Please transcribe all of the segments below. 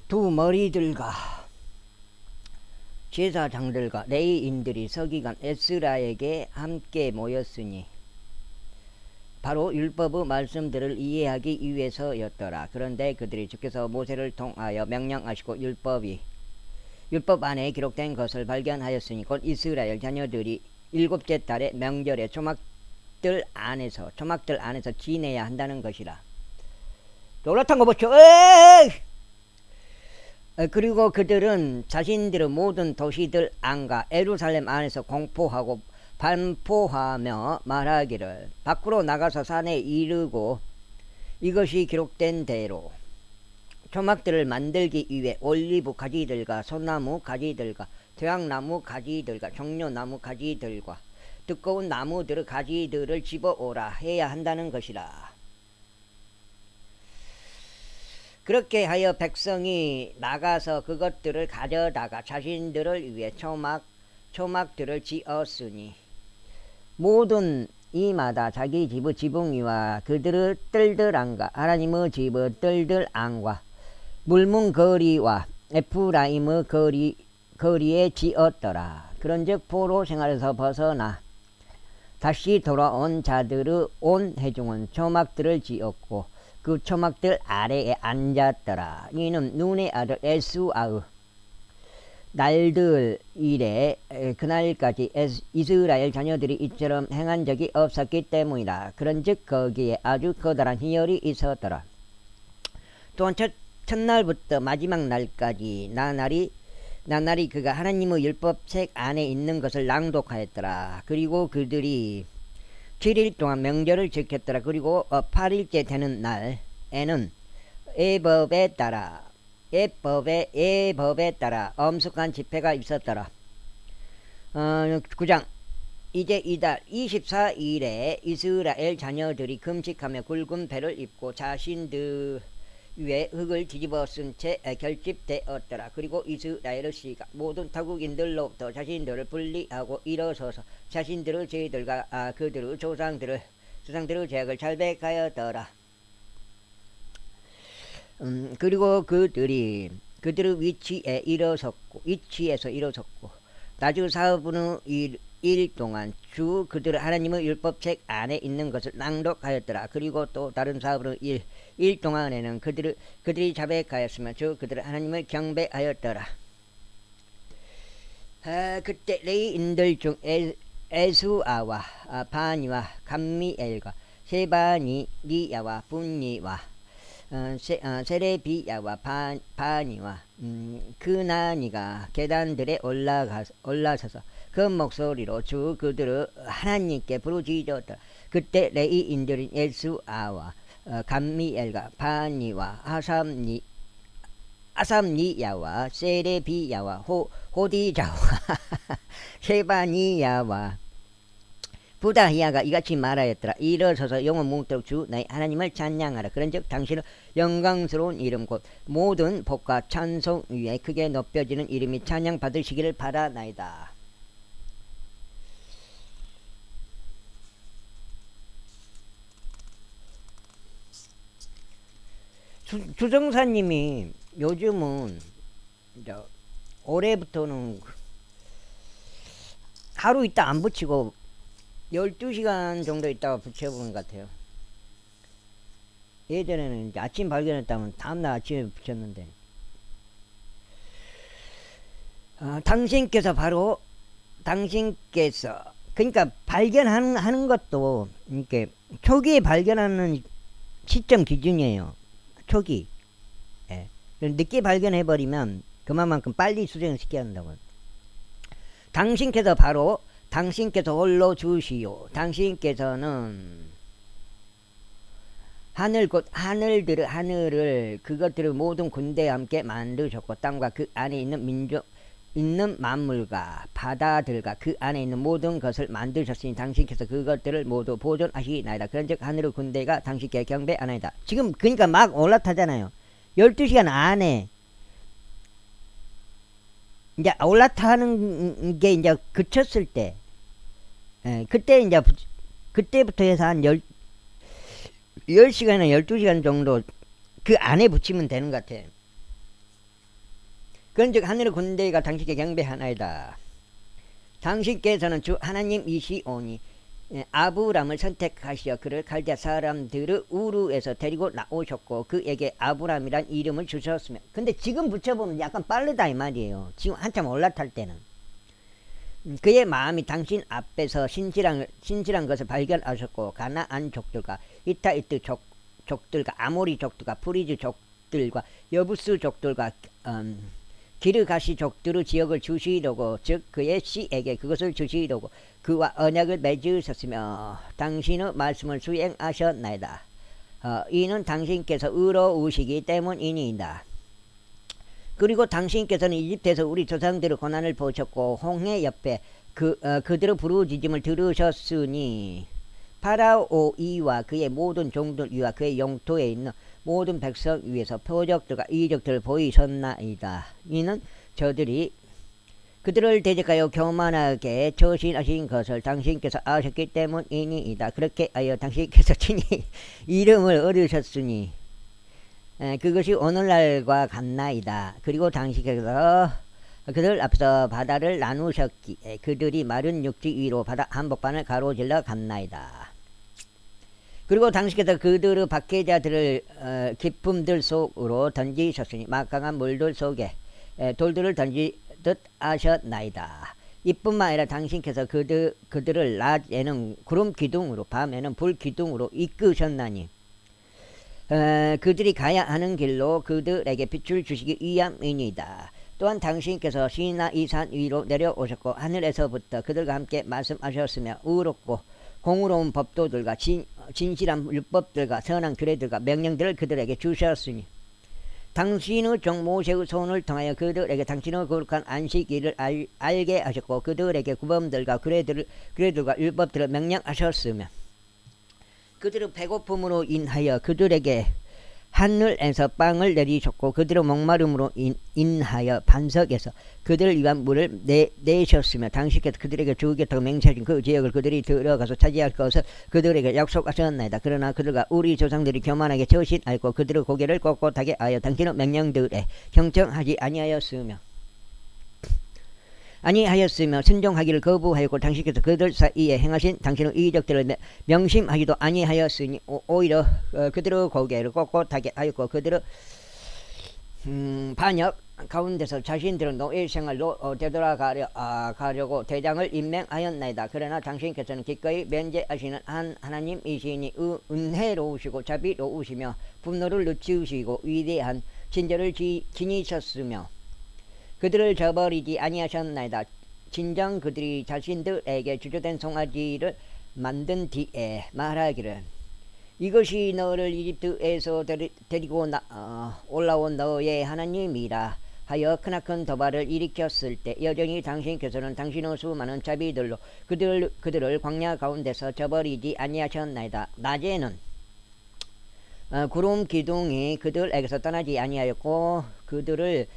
두 머리들과 제사장들과 레위인들이 서기관 에스라에게 함께 모였으니 바로 율법의 말씀들을 이해하기 위해서였더라. 그런데 그들이 주께서 모세를 통하여 명령하시고 율법 안에 기록된 것을 발견하였으니 곧 이스라엘 자녀들이 일곱째 달의 명절에 초막들 안에서 지내야 한다는 것이라. 놀랐던 거 보죠. 그리고 그들은 자신들의 모든 도시들 안과 예루살렘 안에서 공포하고 반포하며 말하기를 밖으로 나가서 산에 이르고 이것이 기록된 대로 초막들을 만들기 위해 올리브 가지들과 소나무 가지들과 대왕나무 가지들과 종려나무 가지들과 두꺼운 나무들의 가지들을 집어오라 해야 한다는 것이라. 그렇게 하여 백성이 나가서 그것들을 가져다가 자신들을 위해 초막들을 지었으니 모든 이마다 자기 집의 지붕위와 그들의 뜰들 안과 하나님의 집의 뜰들 안과 물문 거리와 에프라임의 거리에 지었더라. 그런즉 포로 생활에서 벗어나 다시 돌아온 자들의 온 회중은 초막들을 지었고 그 초막들 아래에 앉았더라. 이는 눈의 아들 에수아의 날들 이래 그날까지 이스라엘 자녀들이 이처럼 행한 적이 없었기 때문이다. 그런즉 거기에 아주 커다란 희열이 있었더라. 또한 첫날부터 마지막 날까지 나날이 그가 하나님의 율법책 안에 있는 것을 낭독하였더라. 그리고 그들이 7일 동안 명절을 지켰더라. 그리고 8일째 되는 날에는 예법에 따라 엄숙한 집회가 있었더라. 9장 이제 이달 24일에 이스라엘 자녀들이 금식하며 굵은 배를 입고 자신들 위에 흙을 뒤집어 쓴 채 결집되었더라. 그리고 이스라엘의 씨가 모든 타국인들로부터 자신들을 분리하고 일어서서 자신들의 죄들과 그들의 조상들의 죄악을 자백하였더라. 그리고 그들의 위치에서 일어섰고 나주 4분의 1 동안 주 그들의 하나님의 율법책 안에 있는 것을 낭독하였더라. 그리고 또 다른 4분의 1 동안에는 그들이 자백하였으며 주 그들의 하나님을 경배하였더라. 그때 레위인들 중 에수아와 바니와 감미엘과 세바니야와 분니와 세레비야와 바니와 그나니가 계단들에 올라서서 그 목소리로 주 그들을 하나님께 부르짖었다. 그때 레위인들인 에수아와 감미엘과 바니와 아삼니야와 세레비야와 호디자와 세바니야와 부다히야가 이같이 말하였더라. 일어서서 영원 뭉도록 주 나의 하나님을 찬양하라. 그런즉 당신은 영광스러운 이름 곧 모든 복과 찬송 위에 크게 높여지는 이름이 찬양 받으시기를 바라나이다. 주정사님이 요즘은 올해부터는 하루 있다 안 붙이고 12시간 정도 있다가 붙여보는 것 같아요. 예전에는 이제 아침 발견했다면 다음날 아침에 붙였는데 당신께서 그러니까 발견하는 것도 이렇게 초기에 발견하는 시점 기준이에요. 초기. 예. 늦게 발견해버리면 그만큼 빨리 수정을 시켜야 한다고요. 당신께서 홀로 주시오. 당신께서는 하늘을 그것들을 모든 군대와 함께 만드셨고 땅과 그 안에 있는 만물과 바다들과 그 안에 있는 모든 것을 만드셨으니 당신께서 그것들을 모두 보존하시나이다. 그런즉 하늘의 군대가 당신께 경배하나이다. 지금 그러니까 막 올라타잖아요. 12시간 안에 이제 올라타는 게 이제 그쳤을 때, 그때 이제 그때부터 해서 한 10시간이나 12시간 정도 그 안에 붙이면 되는 것 같아요. 그런즉 하늘의 군대가 당신께 경배하나이다. 당신께서는 주 하나님이시오니 아브람을 선택하시어 그를 갈대아 사람들의 우르에서 데리고 나오셨고 그에게 아브람이란 이름을 주셨으며. 근데 지금 붙여보면 약간 빠르다 이 말이에요. 지금 한참 올라탈 때는. 그의 마음이 당신 앞에서 신실한 것을 발견하셨고 가나안 족들과 히타이트 족들과 아모리 족들과 프리즈 족들과 여부스 족들과 기르가시 족들의 지역을 주시려고, 즉 그의 씨에게 그것을 주시려고 그와 언약을 맺으셨으며 당신의 말씀을 수행하셨나이다. 이는 당신께서 의로우시기 때문이니이다. 그리고 당신께서는 이집트에서 우리 조상들의 고난을 보셨고 홍해 옆에 그들의 부르짖음을 들으셨으니 파라오 이와 그의 모든 종들 위와 그의 영토에 있는 모든 백성 위에서 표적들과 이적들을 보이셨나이다. 이는 저들이 그들을 대적하여 교만하게 처신하신 것을 당신께서 아셨기 때문이니이다. 그렇게 하여 당신께서 친히 이름을 얻으셨으니 그것이 오늘날과 같나이다. 그리고 당신께서 그들 앞에서 바다를 나누셨기에 그들이 마른 육지 위로 바다 한복판을 가로질러 갔나이다. 그리고 당신께서 그들의 박해자들을 깊음들 속으로 던지셨으니 막강한 물들 속에 돌들을 던지듯 하셨나이다. 이뿐만 아니라 당신께서 그들을 낮에는 구름 기둥으로 밤에는 불 기둥으로 이끄셨나니 그들이 가야 하는 길로 그들에게 빛을 주시기 위함이니이다. 또한 당신께서 시나이 산 위로 내려오셨고 하늘에서부터 그들과 함께 말씀하셨으며 의롭고 공의로운 법도들과 진실한 율법들과 선한 규례들과 명령들을 그들에게 주셨으니 당신의 종 모세의 손을 통하여 그들에게 당신의 거룩한 안식일을 알게 하셨고 그들에게 구범들과 규례들과 율법들을 명령하셨으며 그들의 배고픔으로 인하여 그들에게 하늘에서 빵을 내리셨고 그들의 목마름으로 인하여 반석에서 그들을 위한 물을 내셨으며 당신께서 그들에게 주겠다고 맹세하신 그 지역을 그들이 들어가서 차지할 것을 그들에게 약속하셨나이다. 그러나 그들과 우리 조상들이 교만하게 처신하였고 그들의 고개를 꼿꼿하게 하여 당신의 명령들에 경청하지 아니하였으며 순종하기를 거부하였고 당신께서 그들 사이에 행하신 당신의 이적들을 명심하지도 아니하였으니 오히려 그들의 고개를 꼿꼿하게 하였고 그들의 반역 가운데서 자신들의 노예 생활로 되돌아가려고 대장을 임명하였나이다. 그러나 당신께서는 기꺼이 면제하시는 한 하나님이시니 은혜로우시고 자비로우시며 분노를 늦추시고 위대한 친절을 지니셨으며 그들을 저버리지 아니하셨나이다. 진정 그들이 자신들에게 주저된 송아지를 만든 뒤에 말하기를 이것이 너를 이집트에서 데리고 올라온 너의 하나님이라 하여 크나큰 도발을 일으켰을 때 여전히 당신께서는 당신의 수많은 자비들로 그들을 광야 가운데서 저버리지 아니하셨나이다. 낮에는 구름 기둥이 그들에게서 떠나지 아니하였고 그들을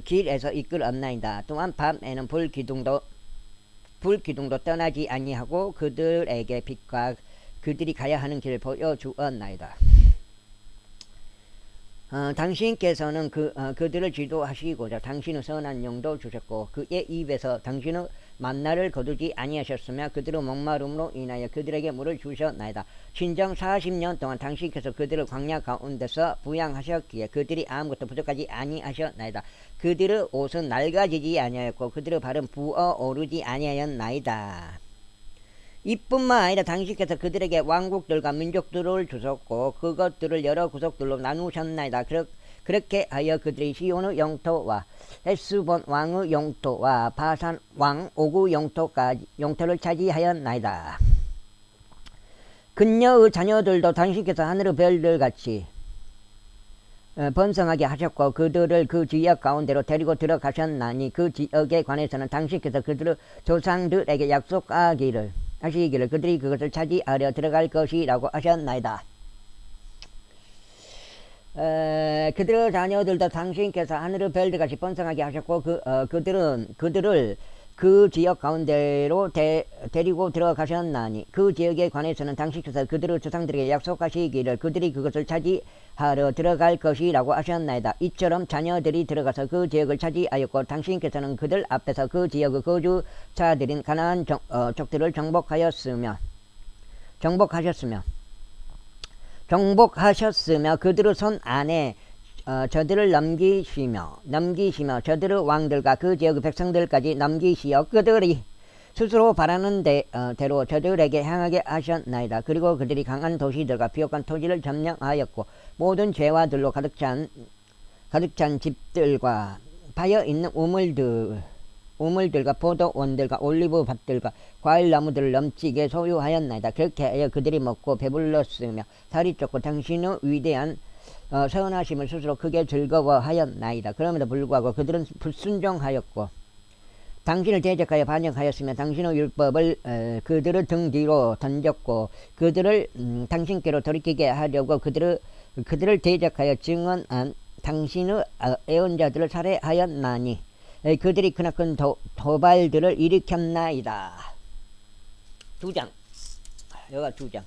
길에서 이끌었나이다. 또한 밤에는 불 기둥도 떠나지 아니하고 그들에게 빛과 그들이 가야 하는 길을 보여주었나이다. 당신께서는 그들을 지도하시고자 당신의 선한 영도 주셨고 그의 입에서 당신의 만나를 거두지 아니하셨으며 그들의 목마름으로 인하여 그들에게 물을 주셨나이다. 신정 40년 동안 당신께서 그들을 광야 가운데서 부양하셨기에 그들이 아무것도 부족하지 아니하셨나이다. 그들의 옷은 낡아지지 아니하였고 그들의 발은 부어오르지 아니하였나이다. 이뿐만 아니라 당신께서 그들에게 왕국들과 민족들을 주셨고 그것들을 여러 구속들로 나누셨나이다. 그렇게 하여 그들이 시온의 영토와 헬스본 왕의 영토와 바산 왕 오구 영토를 차지하였나이다. 그녀의 자녀들도 당신께서 하늘의 별들같이 번성하게 하셨고 그들을 그 지역 가운데로 데리고 들어가셨나니 그 지역에 관해서는 당신께서 그들의 조상들에게 약속하시기를 그들이 그것을 차지하려 들어갈 것이라고 하셨나이다. 그들의 자녀들도 당신께서 하늘의 별들같이 번성하게 하셨고 그들을 그 지역 가운데로 데리고 들어가셨나니 그 지역에 관해서는 당신께서 그들의 조상들에게 약속하시기를 그들이 그것을 차지하러 들어갈 것이라고 하셨나이다. 이처럼 자녀들이 들어가서 그 지역을 차지하였고 당신께서는 그들 앞에서 그 지역의 거주자들인 가나안 족들을 정복하셨으며 그들의 손 안에 저들을 넘기시며 저들의 왕들과 그 지역의 백성들까지 넘기시어 그들이 스스로 바라는 대로 저들에게 향하게 하셨나이다. 그리고 그들이 강한 도시들과 비옥한 토지를 점령하였고 모든 죄와들로 가득 찬 집들과 파여있는 우물들과 포도원들과 올리브 밭들과 과일나무들을 넘치게 소유하였나이다. 그렇게 하여 그들이 먹고 배불렀으며 살이 쫓고 당신의 위대한 선하심을 스스로 크게 즐거워하였나이다. 그럼에도 불구하고 그들은 불순종하였고 당신을 대적하여 반역하였으며 당신의 율법을 그들의 등 뒤로 던졌고 그들을 당신께로 돌이키게 하려고 그들을 대적하여 증언한 당신의 애언자들을 살해하였나니 그들이 크나큰 도발들을 일으켰나이다. 2장. 여기가 2장.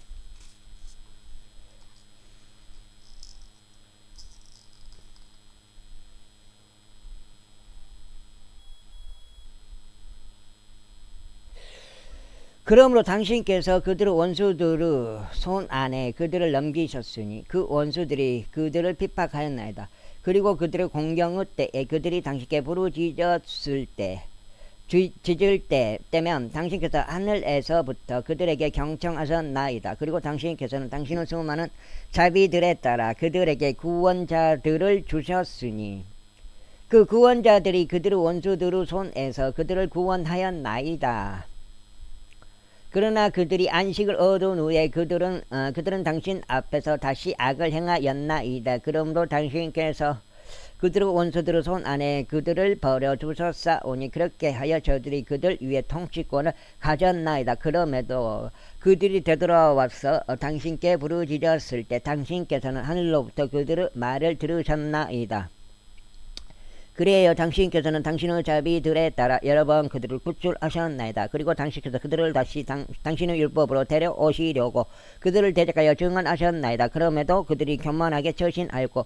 그러므로 당신께서 그들의 원수들의 손 안에 그들을 넘기셨으니 그 원수들이 그들을 핍박하였나이다. 그리고 그들의 공경의 때에 그들이 당신께 부르짖을 때면 당신께서 하늘에서부터 그들에게 경청하셨나이다. 그리고 당신께서는 당신의 수많은 자비들에 따라 그들에게 구원자들을 주셨으니 그 구원자들이 그들의 원수들의 손에서 그들을 구원하였나이다. 그러나 그들이 안식을 얻은 후에 그들은 당신 앞에서 다시 악을 행하였나이다. 그러므로 당신께서 그들의 원수들의 손 안에 그들을 버려 두셨사오니 그렇게 하여 저들이 그들 위에 통치권을 가졌나이다. 그럼에도 그들이 되돌아와서 당신께 부르짖었을 때 당신께서는 하늘로부터 그들의 말을 들으셨나이다. 그래요 당신께서는 당신의 자비들에 따라 여러 번 그들을 구출하셨나이다. 그리고 당신께서 그들을 다시 당신의 율법으로 데려오시려고 그들을 대적하여 증언하셨나이다. 그럼에도 그들이 교만하게 처신하였고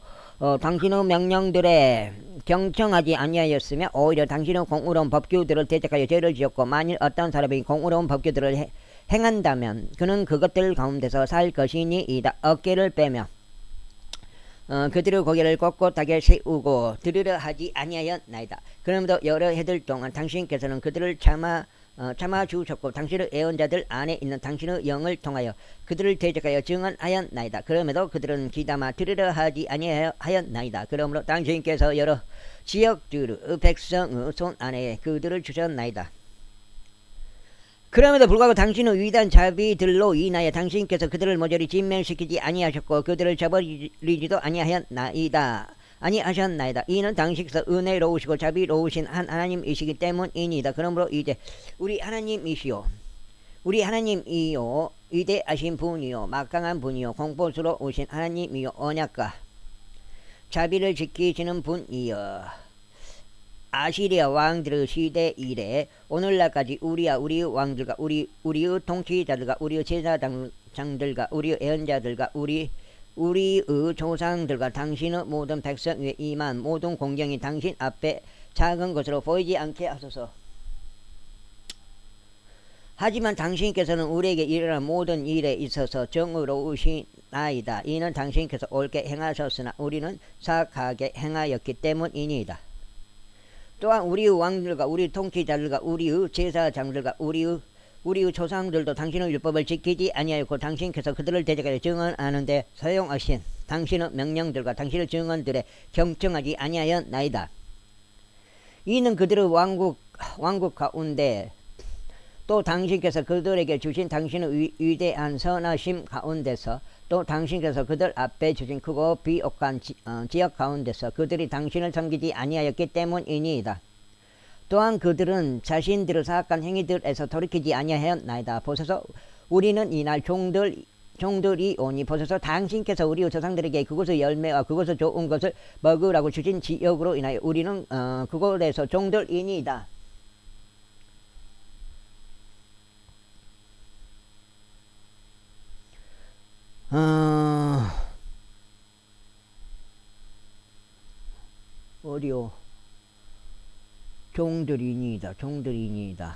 당신의 명령들에 경청하지 아니하였으며 오히려 당신의 공의로운 법규들을 대적하여 죄를 지었고 만일 어떤 사람이 공의로운 법규들을 행한다면 그는 그것들 가운데서 살 것이니이다. 어깨를 빼며 그들의 고개를 꼿꼿하게 세우고 들으려 하지 아니하였나이다. 그러므로 여러 해들 동안 당신께서는 그들을 참아 주셨고 당신의 애언자들 안에 있는 당신의 영을 통하여 그들을 대적하여 증언하였나이다. 그럼에도 그들은 귀담아 들으려 하지 아니하였나이다. 그러므로 당신께서 여러 지역들의 백성의 손 안에 그들을 주셨나이다. 그럼에도 불구하고 당신의 위대한 자비들로 인하여 당신께서 그들을 모조리 진멸시키지 아니하셨고 그들을 저버리지도 아니하셨나이다. 이는 당신께서 은혜로우시고 자비로우신 한 하나님이시기 때문이니다. 그러므로 이제 우리 하나님이요 위대하신 분이요 막강한 분이요 공포스러우신 하나님이요 언약과 자비를 지키시는 분이요 아시리아 왕들의 시대 이래 오늘날까지 우리와 우리의 왕들과 우리의 통치자들과 우리의 제사장들과 우리의 애언자들과 우리의 조상들과 당신의 모든 백성 위에 임한 모든 공경이 당신 앞에 작은 것으로 보이지 않게 하소서. 하지만 당신께서는 우리에게 일어난 모든 일에 있어서 정의로우시나이다. 이는 당신께서 옳게 행하셨으나 우리는 사악하게 행하였기 때문이니이다. 또한 우리의 왕들과 우리 통치자들과 우리의 제사장들과 우리의 조상들도 당신의 율법을 지키지 아니하였고 당신께서 그들을 대적하여 증언하는데 사용하신 당신의 명령들과 당신의 증언들에 경청하지 아니하였나이다. 이는 그들의 왕국 가운데 또 당신께서 그들에게 주신 당신의 위대한 선하심 가운데서 또 당신께서 그들 앞에 주신 크고 비옥한 지역 가운데서 그들이 당신을 섬기지 아니하였기 때문이니이다. 또한 그들은 자신들의 사악한 행위들에서 돌이키지 아니하였나이다. 보소서 우리는 이날 종들이 오니 보소서 당신께서 우리의 조상들에게 그곳의 열매와 그곳의 좋은 것을 먹으라고 주신 지역으로 인하여 우리는 그곳에서 종들이니이다. 어디요? 종들이니이다. 종들이니이다.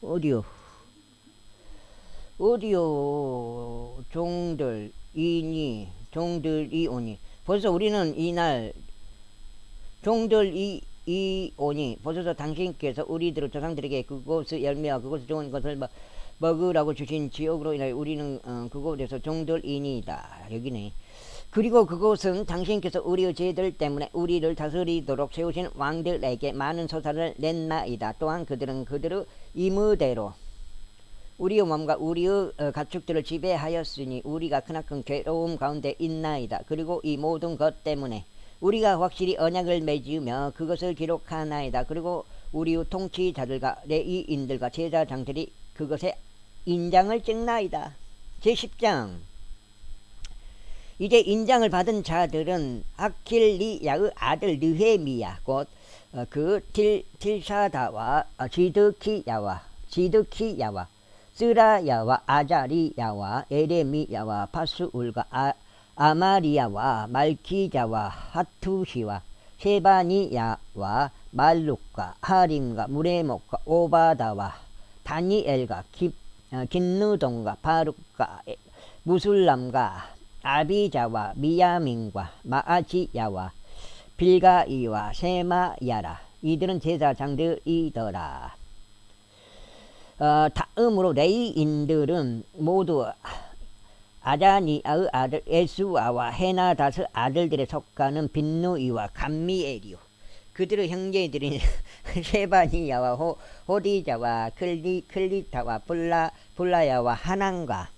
어디요? 어디요? 종들이니, 종들이오니. 벌써 우리는 이날 종들이오니 벌써 당신께서 우리들 조상들에게 그곳의 열매와 그곳의 좋은 것을 먹으라고 주신 지옥으로 인하여 우리는 그곳에서 종들이니이다. 여기네. 그리고 그곳은 당신께서 우리의 죄들 때문에 우리를 다스리도록 세우신 왕들에게 많은 소사를 냈나이다. 또한 그들은 그들의 임의대로 우리의 몸과 우리의 가축들을 지배하였으니 우리가 크나큰 괴로움 가운데 있나이다. 그리고 이 모든 것 때문에 우리가 확실히 언약을 맺으며 그것을 기록하나이다. 그리고 우리의 통치자들과 레위인들과 제사장들이 그것에 인장을 찍나이다. 제10장. 이제 인장을 받은 자들은 아킬리야의 아들 느헤미야 곧 그 틸사다와 지드키야와 스라야와 아자리야와 에레미야와 파수울과 아마리야와 말키자와 하투시와 세바니야와 말룩과 하림과 무레목과 오바다와 다니엘과 긴느동과 바룩과 무술람과 아비자와 미야민과 마아지야와 빌가이와 세마야라. 이들은 제사장들이더라. 다음으로 레위인들은 모두 아자니아의 아들 에수아와 헤나닷의 아들들에 속하는 빈누이와 감미엘이요. 그들의 형제들인 세바니야와 호디자와 클리타와 불라야와 하난과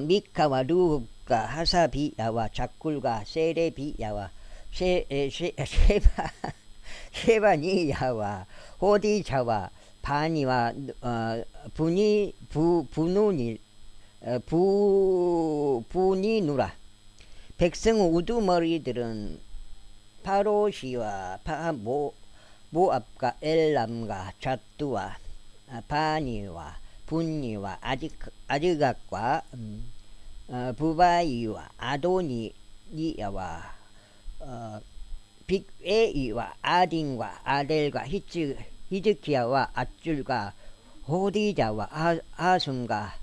미카와 루흡과 하사비야와 작굴과 세레비야와 세바니야와 호디자와 바니와 부니누라. 백성의 우두머리들은 파로시와 모압과 엘람과 잣두와 바니와 분니와 아즈각과 부바이와 아도니야와 빅에이와 아딘과 아델과 히즈키야와 앗줄과 호디자와 아숨과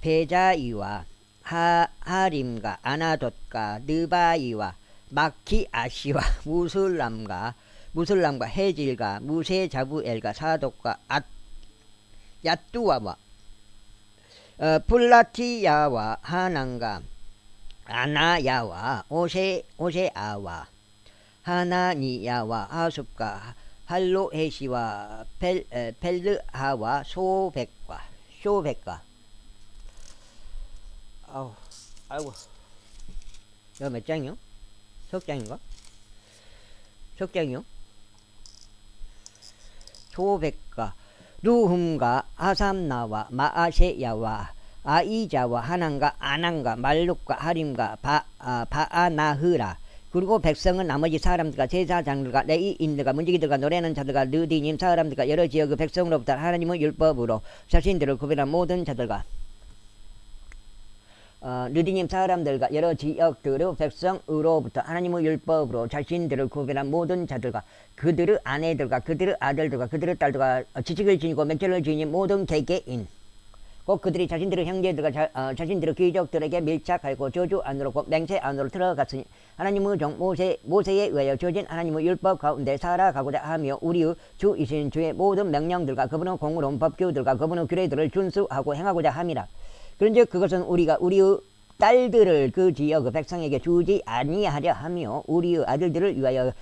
베자이와 하림과 아나돗과 느바이와 마키아시와 무술람과 헤질과 무세자부엘과 사독과 야뚜와와 플라티야와 하난과 아나야와 오세아와 하나니야와 아숲과 할로헤시와 펠르하와 쇼백과 아이고 이거 몇 장이요? 석 장인가? 석 장이요? 쇼백과 루흠과 아삼나와 마아세야와 아이자와 하난과 아난과 말룩과 하림과 바아나흐라. 그리고 백성은 나머지 사람들과 제사장들과 레위인들과 문지기들과 노래하는 자들과 느디님 사람들과 여러 지역의 백성으로부터 하나님의 율법으로 자신들을 구별한 모든 자들과 느디님 사람들과 여러 지역들의 백성으로부터 하나님의 율법으로 자신들을 구별한 모든 자들과 그들의 아내들과 그들의 아들들과 그들의 딸들과 지식을 지니고 맹절을 지닌 모든 개개인 꼭 그들이 자신들의 형제들과 자신들의 귀족들에게 밀착하고 저주 안으로 곧 맹세 안으로 들어갔으니 하나님의 종 모세에 의하여 주어진 하나님의 율법 가운데 살아가고자 하며 우리의 주이신 주의 모든 명령들과 그분의 공의로운 법규들과 그분의 규례들을 준수하고 행하고자 함이라. 그런즉 그것은 우리가 우리의 딸들을 그 지역의 백성에게 주지 아니하려 하며 우리의 아들들을 위하여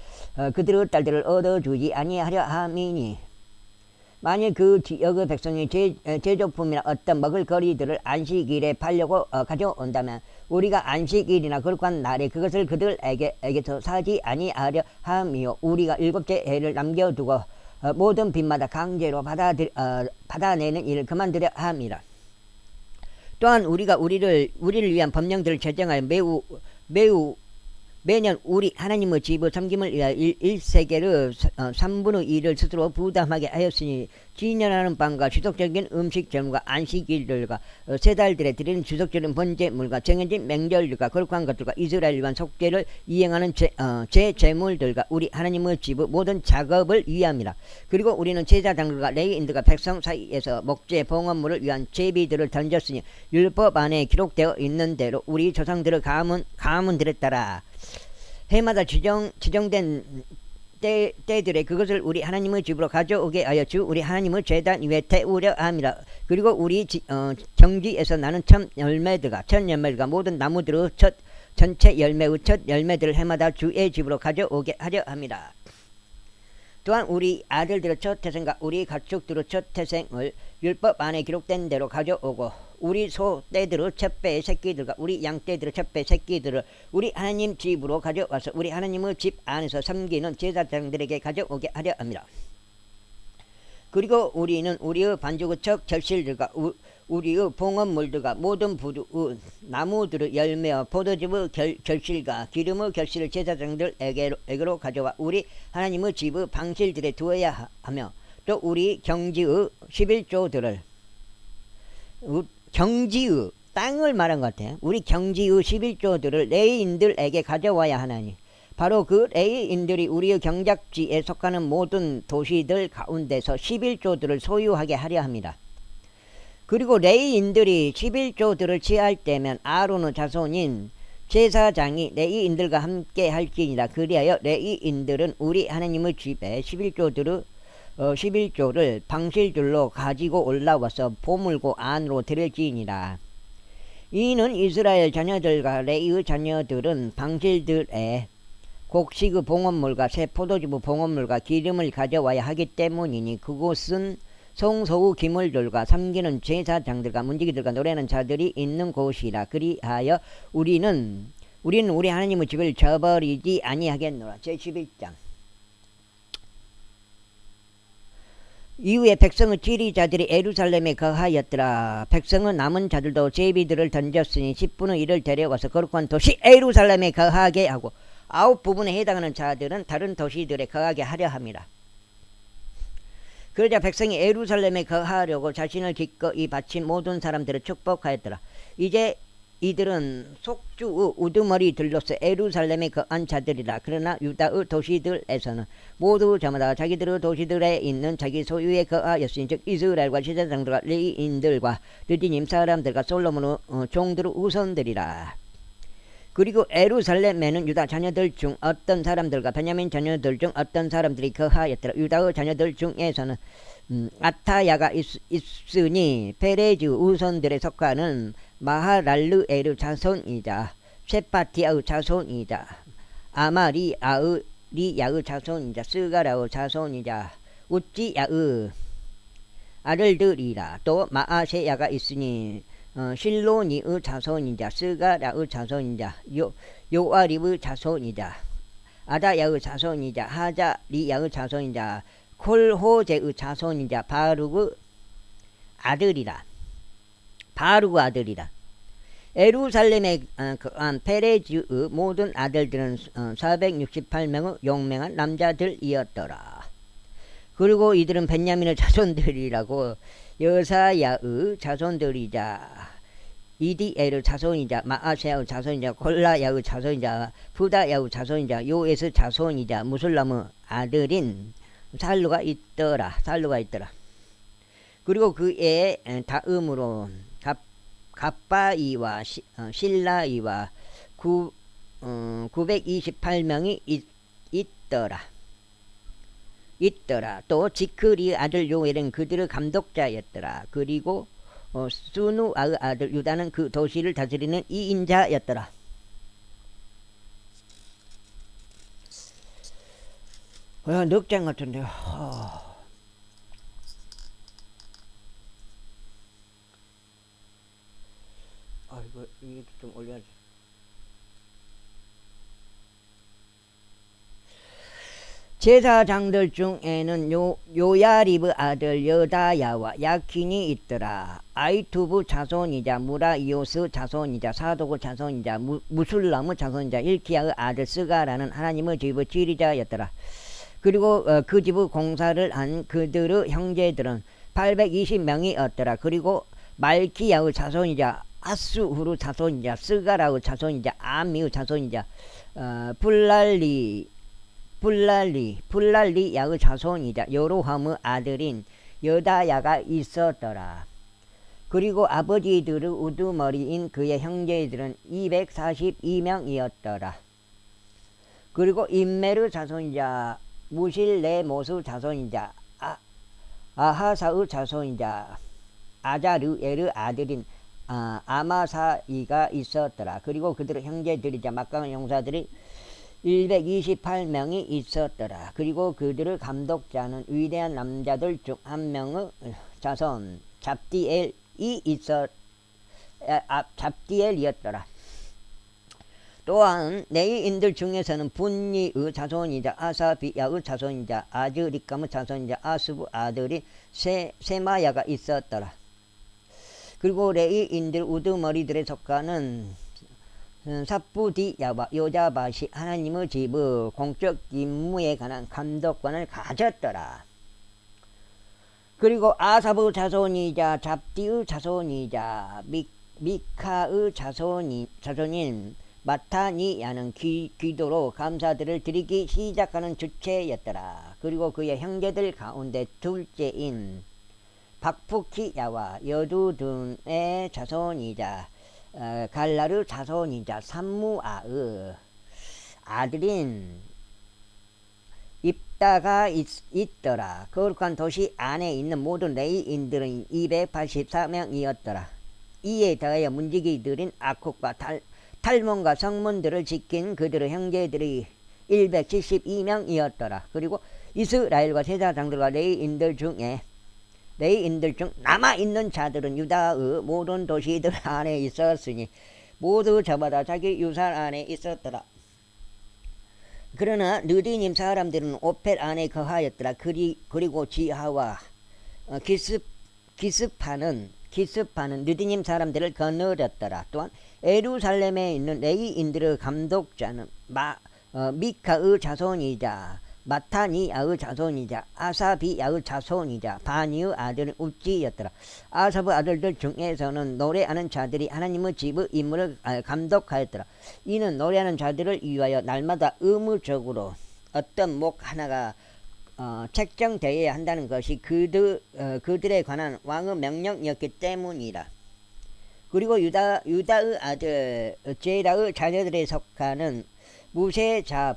그들의 딸들을 얻어주지 아니하려 함이니 만일 그 지역의 백성이 제조품이나 어떤 먹을거리들을 안식일에 팔려고 가져온다면 우리가 안식일이나 거룩한 날에 그것을 그들에게서 사지 아니하려 하며 우리가 7째 해를 남겨두고 모든 빚마다 강제로 받아내는 일을 그만두려 함이라. 또한 우리가 우리를 위한 법령들을 제정하여 매우 매년 우리 하나님의 집을 섬김을 위하여 1세계를 3분의 2를 스스로 부담하게 하였으니 진열하는 빵과 지속적인 음식 제물과 안식일들과 세 달들에 드리는 지속적인 번제물과 정해진 명절들과 거룩한 것들과 이스라엘 일반 속죄를 이행하는 제 제물들과 우리 하나님의 집의 모든 작업을 위함이라. 그리고 우리는 제사장들과 레위인들과 백성 사이에서 목재 봉헌물을 위한 제비들을 던졌으니 율법 안에 기록되어 있는 대로 우리 조상들의 가문들에 따라 해마다 지정된 때들에 그것을 우리 하나님의 집으로 가져오게 하여 주 우리 하나님의 제단 위에 태우려 함이라. 그리고 우리 경지에서 나는 첫 열매들과 모든 나무들의 전체 열매의 첫 열매들을 해마다 주의 집으로 가져오게 하려 함이라. 또한 우리 아들들의 첫 태생과 우리 가축들의 첫 태생을 율법 안에 기록된 대로 가져오고 우리 소 떼들의 첫 배의 새끼들과 우리 양 떼들의 첫 배의 새끼들을 우리 하나님 집으로 가져와서 우리 하나님의 집 안에서 섬기는 제사장들에게 가져오게 하려 합니다. 그리고 우리는 우리의 반죽의 첫 결실들과 우리의 봉헌물들과 모든 부두의 나무들의 열매와 포도즙의 결실과 기름의 결실을 제사장들에게로 가져와 우리 하나님의 집의 방실들에 두어야 하며 또 우리 경지의 11조들을 경지의 땅을 말한 것 같아요. 우리 경지의 11조들을 레위인들에게 가져와야 하나니 바로 그 레위인들이 우리의 경작지에 속하는 모든 도시들 가운데서 11조들을 소유하게 하려 합니다. 그리고 레위인들이 11조들을 취할 때면 아론의 자손인 제사장이 레위인들과 함께 할지니라. 그리하여 레위인들은 우리 하나님의 집에 11조를 방실들로 가지고 올라와서 보물고 안으로 드릴지니라. 이는 이스라엘 자녀들과 레위의 자녀들은 방실들의 곡식의 봉헌물과 새 포도즙의 봉헌물과 기름을 가져와야 하기 때문이니 그곳은 성소의 기물들과 섬기는 제사장들과 문지기들과 노래하는 자들이 있는 곳이라. 그리하여 우리는 우리 하나님의 집을 저버리지 아니하겠노라. 제11장. 이후에 백성의 지리자들이 예루살렘에 거하였더라. 백성의 남은 자들도 제비들을 던졌으니 10분의 1을 데려와서 거룩한 도시 예루살렘에 거하게 하고 9부분에 해당하는 자들은 다른 도시들에 거하게 하려 함이라. 그러자 백성이 예루살렘에 거하려고 자신을 기꺼이 바친 모든 사람들을 축복하였더라. 이제 이들은 속주의 우두머리들로서 예루살렘에 거한 자들이라. 그러나 유다의 도시들에서는 모두 저마다 자기들의 도시들에 있는 자기 소유에 거하였으니 즉 이스라엘과 제사장들과 레위인들과 르디님 사람들과 솔로몬의 종들의 우선들이라. 그리고 예루살렘에는 유다 자녀들 중 어떤 사람들과 베냐민 자녀들 중 어떤 사람들이 거하였더라. 유다의 자녀들 중에서는 아타야가 있으니 페레즈 우선들에 속하는 마하랄르엘의 자손이자 세파티아의 자손이자 아마리야의 자손이자 스가라의 자손이자 우찌야의 아들들이라. 또 마아세야가 있으니 실로니의 자손이자 스가라의 자손이자 요아립의 자손이자 아다야의 자손이자 하자리야의 자손이자 콜호제의 자손이자 바룩의 아들이라. 예루살렘에 거한 페레즈의 모든 아들들은 468명의 용맹한 남자들이었더라. 그리고 이들은 벤야민의 자손들이라고 여사야의 자손들이자 이디엘의 자손이자 마아세야의 자손이자 골라야의 자손이자 부다야의 자손이자 요에스의 자손이자 무술람의 아들인 살루가 있더라. 그리고 그의 다음으로 갑바이와 실라이와 928명이 있더라. 또 지크리의 아들 요엘은 그들의 감독자였더라. 그리고 수누아의 아들 유다는 그 도시를 다스리는 2인자였더라. 넉장 같은데요. 이거 좀 올려야지. 제사장들 중에는 요야리브 아들 여다야와 야킨이 있더라. 아이투브 자손이자 무라이오스 자손이자 사도구 자손이자 무술라무 자손이자 일키야의 아들 스가라는 하나님의 집의 지리자였더라. 그리고 그 집의 공사를 한 그들의 형제들은 820명이었더라. 그리고 말키야의 자손이자 아수후루 자손이자 스가라의 자손이자 아미의 자손이자 불랄리야의 자손이자 여로함의 아들인 여다야가 있었더라. 그리고 아버지들의 우두머리인 그의 형제들은 242명이었더라. 그리고 임메르 자손이자 무실레모스 자손이자 아하사의 자손이자 아자르엘의 아들인 아마사이가 있었더라. 그리고 그들의 형제들이자 막강한 용사들이 128명이 있었더라. 그리고 그들의 감독자는 위대한 남자들 중 한 명의 자손 잡디엘이었더라. 또한 레위인들 중에서는 분니의 자손이자 아사비야의 자손이자 아즈리감의 자손이자 아수부 아들이 세마야가 있었더라. 그리고 레위인들 우두머리들에 속하는 삽부디야와 요자밭이 하나님의 집의 공적 임무에 관한 감독관을 가졌더라. 그리고 아사부 자손이자 잡디의 자손이자 미카의 자손인 마타니야는 기도로 감사들을 드리기 시작하는 주체였더라. 그리고 그의 형제들 가운데 둘째인 박푸키야와 여두둔의 자손이자 갈라르 자손이자 삼무아의 아들인 입다가 있더라. 거룩한 도시 안에 있는 모든 레위인들은 284명이었더라. 이에 더하여 문지기들인 아쿡과 탈몬과 성문들을 지킨 그들의 형제들이 172명이었더라. 그리고 이스라엘과 제사장들과 레위인들 중 남아있는 자들은 유다의 모든 도시들 안에 있었으니 모두 저마다 자기 유산 안에 있었더라. 그러나 느디님 사람들은 오펠 안에 거하였더라. 그리고 지하와 기스파는 느디님 사람들을 거느렸더라. 또한 예루살렘에 있는 레위인들의 감독자는 미카의 자손이자 마타니야의 자손이자 아사비야의 자손이자 바니의 아들은 우찌였더라. 아사브 아들들 중에서는 노래하는 자들이 하나님의 집의 임무를 감독하였더라. 이는 노래하는 자들을 위하여 날마다 의무적으로 어떤 목 하나가 책정되어야 한다는 것이 그들에 관한 왕의 명령이었기 때문이라. 그리고 유다의 아들 제라의 자녀들에 속하는 무세자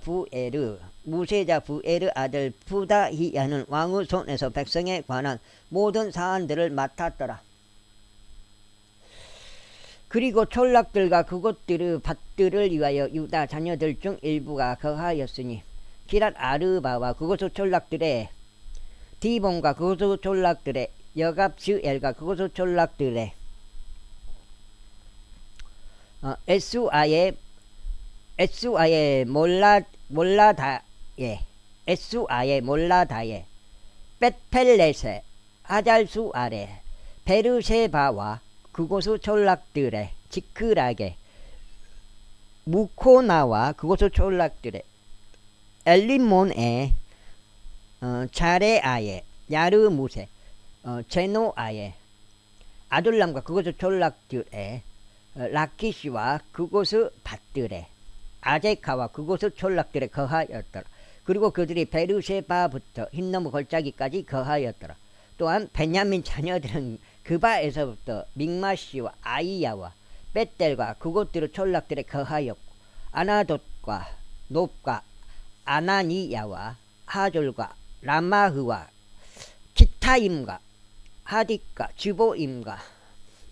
부에르 아들 부다히야는 왕의 손에서 백성에 관한 모든 사안들을 맡았더라. 그리고 촌락들과 그곳들의 밭들을 위하여 유다 자녀들 중 일부가 거하였으니 기랏 아르바와 그곳의 촌락들의 디본과 그곳의 촌락들의 여갑스엘과 그곳의 촌락들의 에수아의 몰라다에 벳펠렛에 하잘수 아래 베르세바와 그곳의 촌락들의 지크락에 무코나와 그곳의 촌락들의 엘리몬에 자레아에 야르무세 제노아에 아둘람과 그곳의 촌락들의 라키시와 그곳의 밭들에 아제카와 그곳의 촌락들에 거하였더라. 그리고 그들이 베르세바부터 흰나무 골짜기까지 거하였더라. 또한 베냐민 자녀들은 그바에서부터 믹마시와 아이야와 벳델과 그곳들의 촌락들에 거하였고 아나돗과 놉과 아나니야와 하졸과 라마흐와 기타임과 하딕과 주보임과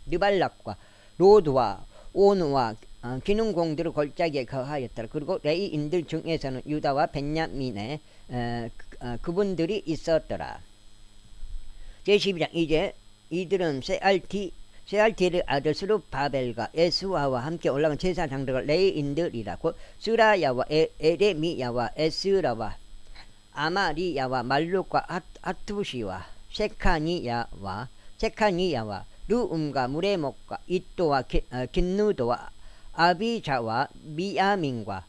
느발락과 로드와 오누와 기능공들의 골짜기에 거하였더라. 그리고 레위인들 중에서는 유다와 벤야민의 그분들이 있었더라. 제12장 이제 이들은 세알티의 아들 스룹바벨과 에스와와 함께 올라간 제사장들과 레위인들이라. 곧 스라야와 에레미야와 에스라와 아마리야와 말룩과 아투시와 세카니야와 루움과 무레목과 이또와 긴누도와 아비자와 미야민과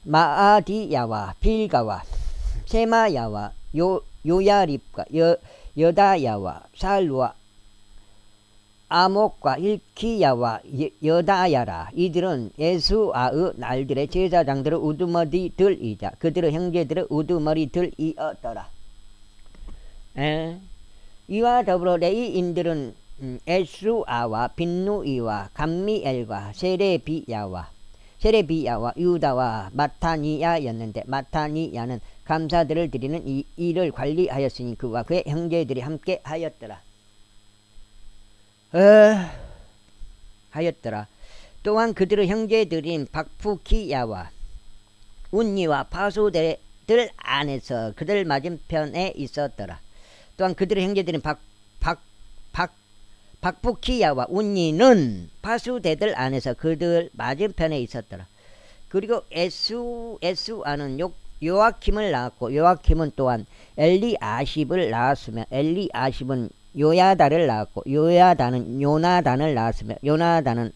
마아디야와 빌가와 세마야와 요야립과 여다야와 살루와 아목과 일키야와 여다야라. 이들은 예수아의 날들의 제사장들의 우두머리들이자 그들의 형제들의 우두머리들이었더라. 이와 더불어 레위인들은 에수아와 빈누이와 감미엘과 세레비야와 유다와 마타니야였는데, 마타니야는 감사들을 드리는 이 일을 관리하였으니 그와 그의 형제들이 함께 하였더라. 또한 그들의 형제들인 박푸키야와 운니와 파수들 안에서 그들 맞은편에 있었더라. 또한 그들의 형제들인 박부키야와 운니는 파수대들 안에서 그들 맞은편에 있었더라. 그리고 에수아는 요아킴을 낳았고, 요아킴은 또한 엘리아십을 낳았으며, 엘리아십은 요야다를 낳았고, 요야다는 요나단을 낳았으며, 요나단은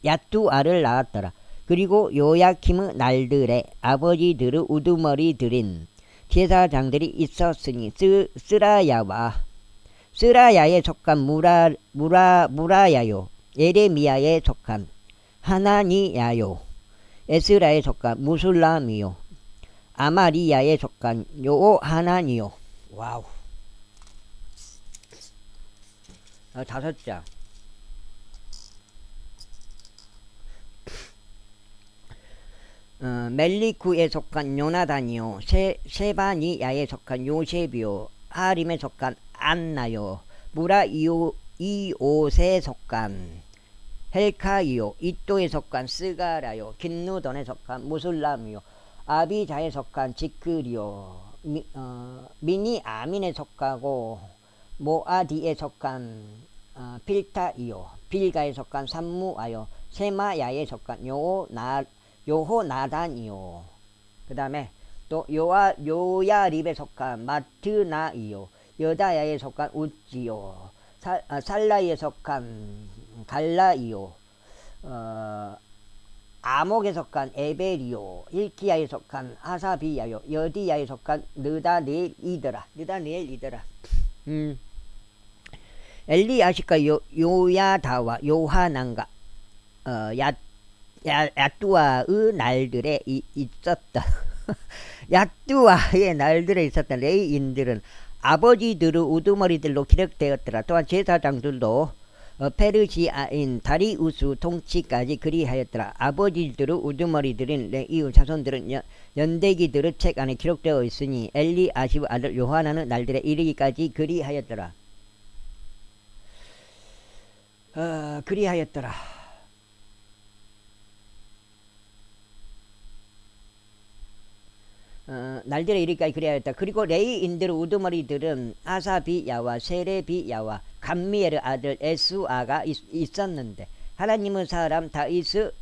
야뚜아를 낳았더라. 그리고 요야킴의 날들에 아버지들의 우두머리들인 제사장들이 있었으니 스라야에 속한 무라야요, 예레미야에 속한 하나니야요, 에스라에 속한 무술람이요, 아마리야에 속한 요하나니요. 와우. 5장. 멜리쿠에 속한 요나단이요, 세바니야에 속한 요셉이요, 하림에 속한 안나요, 이옷에 속한 헬카이요, 이또에 속한 스가라요, 긴누돈에 속한 무술람이요, 아비자에 속한 지크리요, 미니아민에 속하고 모아디에 속한 필타이요, 빌가에 속한 삼무아요, 세마야에 속한 요호나단이요. 그 다음에 또 요야립에 속한 마트나이요, 여다야에 속한 우지요, 살라에 속한 갈라이요, 아목에 속한 에벨이요, 일키야에 속한 하사비야요, 여디야에 속한 느다네엘이더라. 엘리아십과 요야다와 요하난과 야뚜아의 날들에 있었다. 야뚜아의 날들에 있었던 레위인들은 아버지들의 우두머리들로 기록되었더라. 또한 제사장들도 페르시아인 다리우스 통치까지 그리하였더라. 아버지들의 우두머리들인 레위 자손들은 연대기들의 책 안에 기록되어 있으니 엘리아십 아들 요하나의 날들에 이르기까지 그리하였더라. 날들에 이르기까지 그리하였다. 그리고 레위인들의 우두머리들은 아사비야와 세레비야와 감미엘의 아들 에수아가 있었는데, 하나님의 사람 다윗의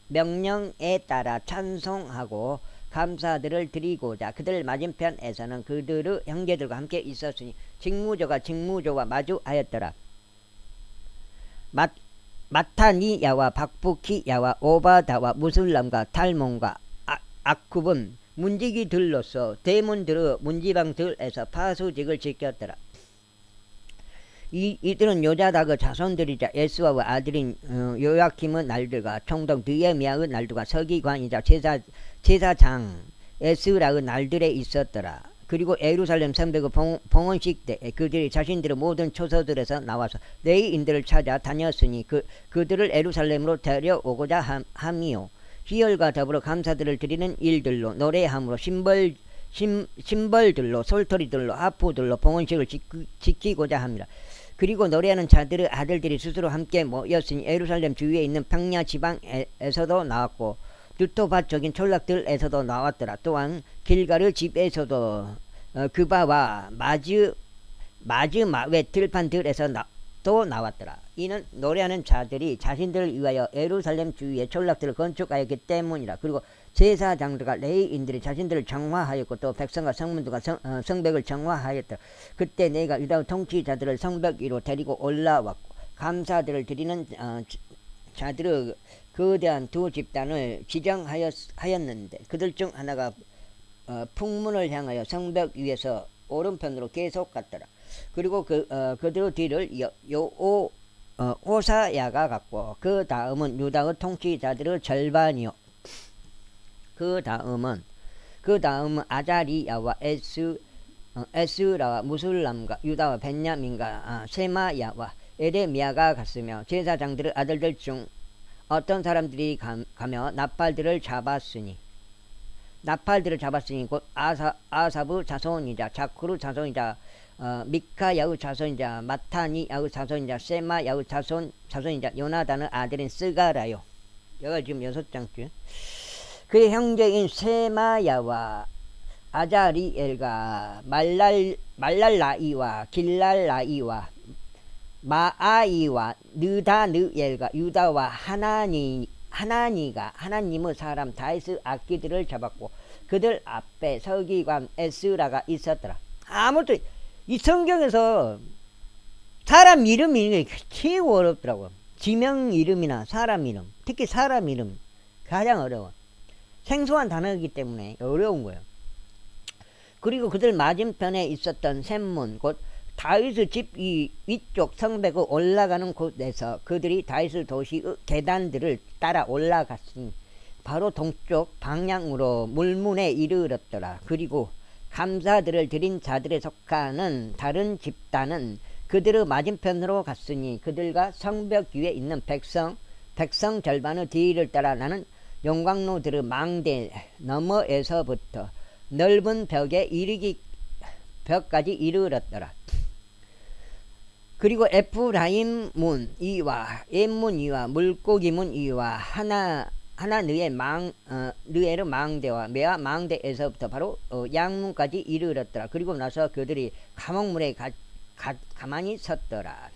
명령에 따라 찬송하고 감사들을 드리고자 그들 맞은편에서는 그들의 형제들과 함께 있었으니 직무조와 마주하였더라. 마타니야와 박부키야와 오바다와 무술람과 탈몬과 아굽은 문지기들로서 대문들의 문지방들에서 파수직을 지켰더라. 이들은 요자닥의 자손들이자 예수아의 아들인 요야킴의 날들과 총독 느헤미야의 날들과 서기관이자 제사장 에스라의 날들에 있었더라. 그리고 예루살렘 성벽의 봉헌식 때에 그들이 자신들의 모든 초소들에서 나와서 레위인들을 찾아 다녔으니 그들을 예루살렘으로 데려오고자 함이요, 희열과 더불어 감사들을 드리는 일들로 노래함으로 심벌들로 솔토리들로 하프들로 봉헌식을 지키고자 합니다. 그리고 노래하는 자들의 아들들이 스스로 함께 모였으니 예루살렘 주위에 있는 평야 지방에서도 나왔고 두토밭 쪽인 촌락들에서도 나왔더라. 또한 길가르 집에서도 그바와 마즈마웨 들판들에서 또 나왔더라. 이는 노래하는 자들이 자신들을 위하여 예루살렘 주위에 촌락들을 건축하였기 때문이라. 그리고 제사장들과 레위인들이 자신들을 정화하였고 또 백성과 성문들과 성벽을 정화하였다. 그때 내가 유다 통치자들을 성벽 위로 데리고 올라왔고 감사들을 드리는 자들의 거대한 두 집단을 지정하였는데 그들 중 하나가 풍문을 향하여 성벽 위에서 오른편으로 계속 갔더라. 그리고 그들 뒤를 호사야가 갔고 그 다음은 유다의 통치자들의 절반이요. 그 다음은 아자리야와 에스라와 무술람과 유다와 벤야민과 세마야와 에레미야가 갔으며 제사장들의 아들들 중 어떤 사람들이 가며 나팔들을 잡았으니 곧 아사브 자손이자 자쿠르 자손이자 미카야의 자손이자 마타니야의 자손이자 세마야의 자손이자 요나단의 아들인 스가라요. 여기가 지금 6장째. 그의 형제인 세마야와 아자리엘과 말랄라이와 길랄라이와 마아이와 느다느엘과 유다와 하나니가 하나님의 사람 다윗의 악기들을 잡았고 그들 앞에 서기관 에스라가 있었더라. 아무튼 이 성경에서 사람 이름 읽는 게 최고 어렵더라고. 지명 이름이나 사람 이름, 특히 사람 이름 가장 어려워. 생소한 단어이기 때문에 어려운 거예요. 그리고 그들 맞은편에 있었던 샘문 곧 다윗의 집 위쪽 성벽에 올라가는 곳에서 그들이 다윗의 도시의 계단들을 따라 올라갔으니 바로 동쪽 방향으로 물문에 이르렀더라. 그리고 감사들을 드린 자들에 속하는 다른 집단은 그들의 맞은편으로 갔으니 그들과 성벽 위에 있는 백성 절반의 뒤를 따라 나는 용광로들의 망대 너머에서부터 넓은 벽까지 이르렀더라. 그리고 에프라임 문 이와 엠문 이와 물고기 문 이와 느에르 망대와 메아 망대에서부터 바로 양문까지 이르렀더라. 그리고 나서 그들이 감옥문에 가만히 섰더라.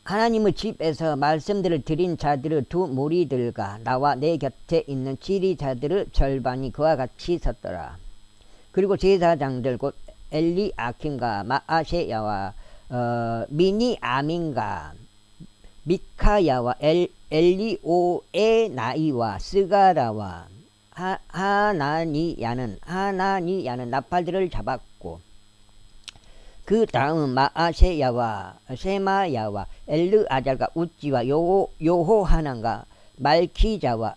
하나님의 집에서 말씀들을 드린 자들의 두 무리들과 나와 내 곁에 있는 지리자들의 절반이 그와 같이 섰더라. 그리고 제사장들 곧 엘리아킴과 마아세야와 미니아민과 미카야와 엘리오에나이와 스가라와 하나니야는 나팔들을 잡았고 그 다음 마아세야와 세마야와 엘르아잘과 우찌와 요호하난과 말키자와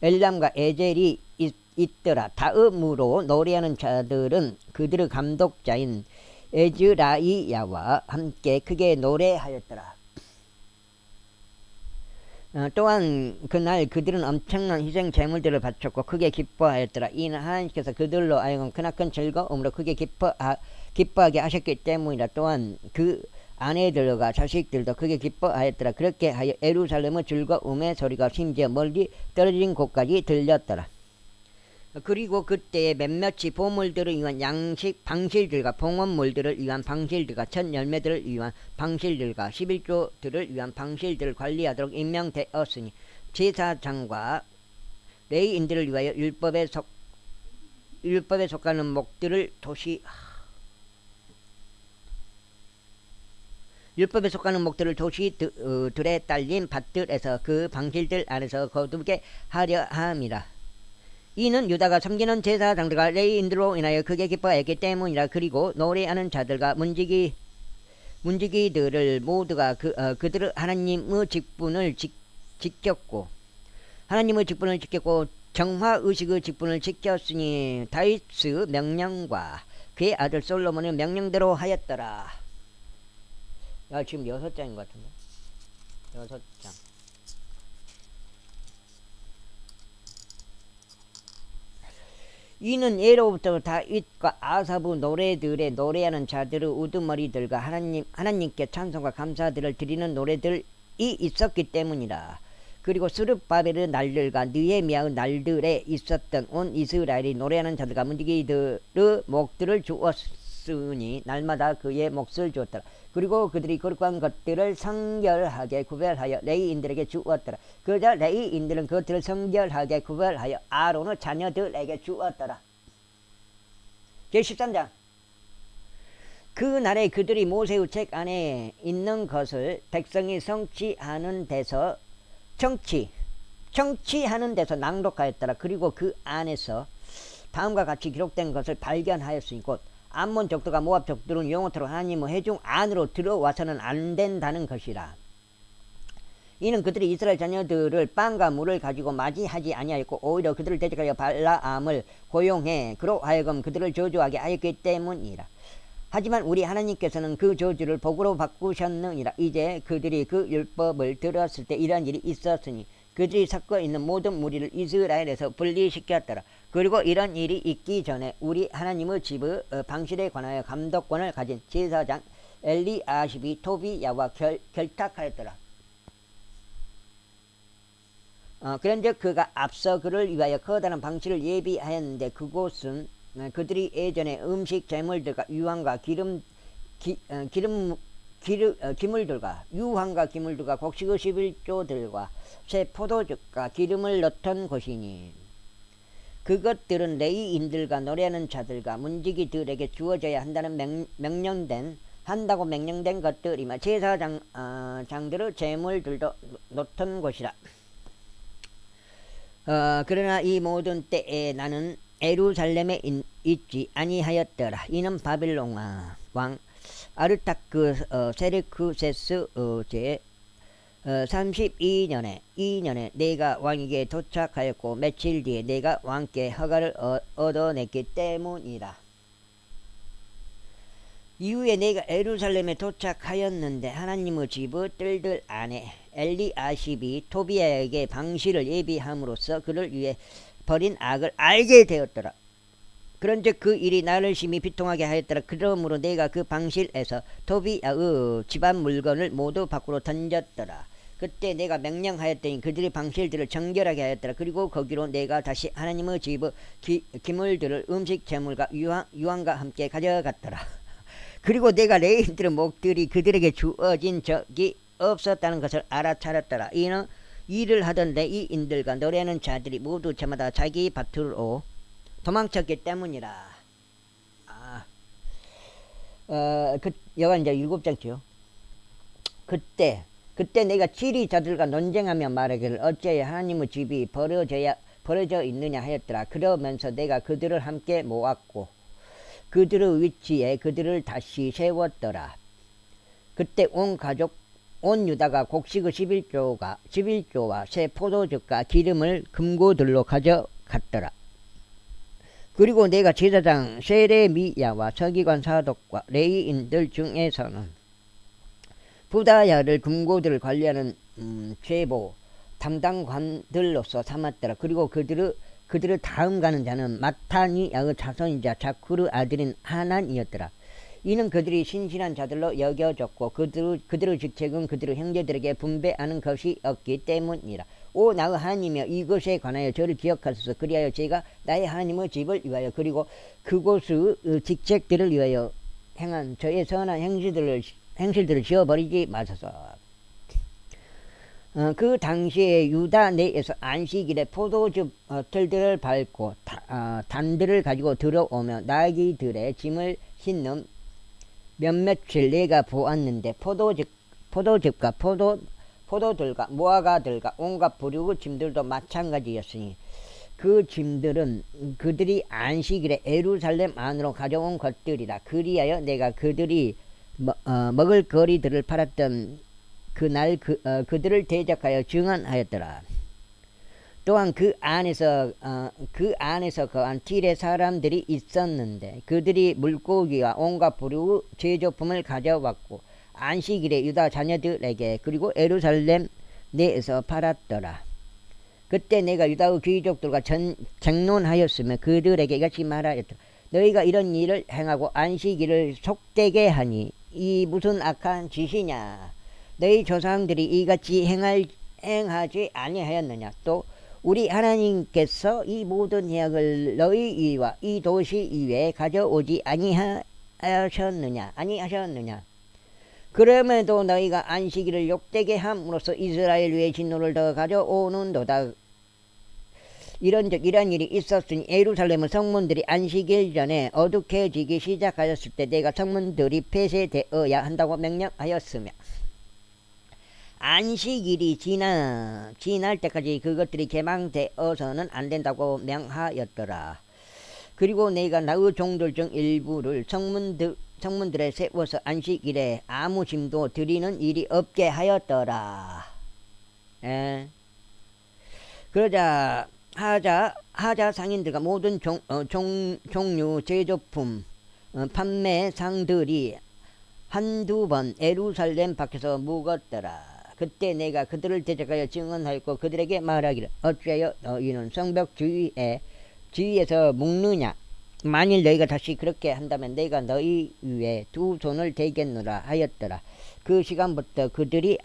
엘람과 에젤이 있더라. 다음으로 노래하는 자들은 그들의 감독자인 에즈라이야와 함께 크게 노래하였더라. 또한 그날 그들은 엄청난 희생 제물들을 바쳤고 크게 기뻐하였더라. 이는 하나님께서 그들로 하여금 크나큰 즐거움으로 크게 기뻐하게 하셨기 때문이라. 또한 그 아내들과 자식들도 크게 기뻐하였더라. 그렇게 하여 예루살렘의 즐거움의 소리가 심지어 멀리 떨어진 곳까지 들렸더라. 그리고 그때에 몇몇이 보물들을 위한 양식 방실들과 봉헌물들을 위한 방실들과 첫 열매들을 위한 방실들과 11조들을 위한 방실들을 관리하도록 임명되었으니 제사장과 레위인들을 위하여 율법에 속하는 목들을 도시들에 딸린 밭들에서 그 방실들 안에서 거두게 하려 함이라. 이는 유다가 섬기는 제사장들과 레위인들로 인하여 크게 기뻐했기 때문이라. 그리고 노래하는 자들과 문지기들을 모두가 그들의 하나님의 직분을 지켰고 정화의식의 직분을 지켰으니 다윗의 명령과 그의 아들 솔로몬의 명령대로 하였더라. 지금 6장인 것 같은데. 6장. 이는 예로부터 다윗과 아사브 노래들에 노래하는 자들의 우두머리들과 하나님께 찬송과 감사들을 드리는 노래들이 있었기 때문이라. 그리고 스룹바벨의 날들과 느헤미야의 날들에 있었던 온 이스라엘이 노래하는 자들과 문지기들의 목들을 없으니 날마다 그의 몫을 주었더라. 그리고 그들이 거룩한 것들을 성결하게 구별하여 레위인들에게 주었더라. 그러자 레위인들은 그것들을 성결하게 구별하여 아론의 자녀들에게 주었더라. 제13장. 그날에 그들이 모세의 책 안에 있는 것을 백성이 성취하는 데서 청취하는 데서 낭독하였더라. 그리고 그 안에서 다음과 같이 기록된 것을 발견하였으니 곧 암몬 족들과 모압 족들은 영원토록 하나님의 회중 안으로 들어와서는 안 된다는 것이라. 이는 그들이 이스라엘 자녀들을 빵과 물을 가지고 맞이하지 아니하였고 오히려 그들을 대적하여 발라암을 고용해 그로 하여금 그들을 저주하게 하였기 때문이라. 하지만 우리 하나님께서는 그 저주를 복으로 바꾸셨느니라. 이제 그들이 그 율법을 들었을 때 이런 일이 있었으니 그들이 섞어 있는 모든 무리를 이스라엘에서 분리시켰더라. 그리고 이런 일이 있기 전에 우리 하나님의 집의 방실에 관하여 감독권을 가진 제사장 엘리아십이 토비야와 결탁하였더라. 그런즉 그가 앞서 그를 위하여 커다란 방실을 예비하였는데 그곳은 그들이 예전에 음식 재물들과 유황과 기물들과 유황과 기물들과 곡식의 11조들과 새 포도즙과 기름을 넣던 곳이니 그것들은 레위인들과 노래하는 자들과 문지기들에게 주어져야 한다는 한다고 명령된 것들이며 제사장들의 재물들도 놓던 곳이라. 그러나 이 모든 때에 나는 예루살렘에 있지 아니하였더라. 이는 바빌론 왕 아르타크 세르크세스 제 32년에 내가 왕에게 도착하였고 며칠 뒤에 내가 왕께 허가를 얻어냈기 때문이라. 이후에 내가 예루살렘에 도착하였는데 하나님의 집의 뜰들 안에 엘리아십이 토비야에게 방실을 예비함으로써 그를 위해 벌인 악을 알게 되었더라. 그런즉 그 일이 나를 심히 비통하게 하였더라. 그러므로 내가 그 방실에서 토비야의 집안 물건을 모두 밖으로 던졌더라. 그때 내가 명령하였더니 그들이 방실들을 정결하게 하였더라. 그리고 거기로 내가 다시 하나님의 집의 기물들을 음식 재물과 유황과 함께 가져갔더라. 그리고 내가 레위인들의 목들이 그들에게 주어진 적이 없었다는 것을 알아차렸더라. 이는 일을 하던 레위인들과 노래하는 자들이 모두 저마다 자기 밭으로 도망쳤기 때문이라. 여가 이제 7장치요. 그때 내가 지리자들과 논쟁하며 말하기를 어찌하여 하나님의 집이 버려져 있느냐 하였더라. 그러면서 내가 그들을 함께 모았고 그들의 위치에 그들을 다시 세웠더라. 그때 온 유다가 곡식의 11조와 새 포도즙과 기름을 금고들로 가져갔더라. 그리고 내가 제사장 세레미야와 서기관 사독과 레위인들 중에서는 부다야를 금고들을 관리하는 죄보 담당관들로서 삼았더라. 그리고 그들을 다음 가는 자는 마타니야의 자손이자 자쿠르 아들인 하난이었더라. 이는 그들이 신실한 자들로 여겨졌고 그들의 직책은 그들의 형제들에게 분배하는 것이 없기 때문이라. 오 나의 하나님이여 이것에 관하여 저를 기억하소서. 그리하여 제가 나의 하나님의 집을 위하여 그리고 그곳의 직책들을 위하여 행한 저의 선한 행실들을 지워버리지 마소서. 그 당시에 유다 내에서 안식일에 포도즙 틀들을 밟고 단들을 가지고 들어오며 나귀들의 짐을 싣는 몇몇을 내가 보았는데 포도즙과 포도들과 무화과들과 온갖 부류의 짐들도 마찬가지였으니 그 짐들은 그들이 안식일에 예루살렘 안으로 가져온 것들이라. 그리하여 내가 그들이 먹을 거리들을 팔았던 그날 그들을 대적하여 증언하였더라. 또한 그 안에서 거한 틸의 사람들이 있었는데 그들이 물고기와 온갖 부류의 제조품을 가져왔고 안식일에 유다 자녀들에게 그리고 예루살렘 내에서 팔았더라. 그때 내가 유다의 귀족들과 쟁론하였으며 그들에게 이같이 말하였더라. 너희가 이런 일을 행하고 안식일을 속되게 하니 이 무슨 악한 짓이냐. 너희 조상들이 이같이 행하지 아니하였느냐. 또 우리 하나님께서 이 모든 해악을 너희 이와 이 도시 이외에 가져오지 하셨느냐 아니하셨느냐. 그럼에도 너희가 안식일을 욕되게 함으로써 이스라엘 위에 진노를 더 가져오는도다. 이런즉 이런 일이 있었으니 예루살렘의 성문들이 안식일 전에 어둑해지기 시작하였을 때 내가 성문들이 폐쇄되어야 한다고 명령하였으며 안식일이 지날 때까지 그것들이 개방되어서는 안 된다고 명하였더라. 그리고 내가 나의 종들 중 일부를 성문들에 세워서 안식일에 아무 짐도 드리는 일이 없게 하였더라. 그러자 하자 상인들과 모든 종류 제조품 판매상들이 한두 번 예루살렘 밖에서 묵었더라. 그때 내가 그들을 대적하여 증언하였고 그들에게 말하기를 어찌하여 너희는 성벽 주위에서 묵느냐. 만일 너희가 다시 그렇게 한다면 내가 너희 위에 두 손을 대겠노라 하였더라. 그 시간부터 그들이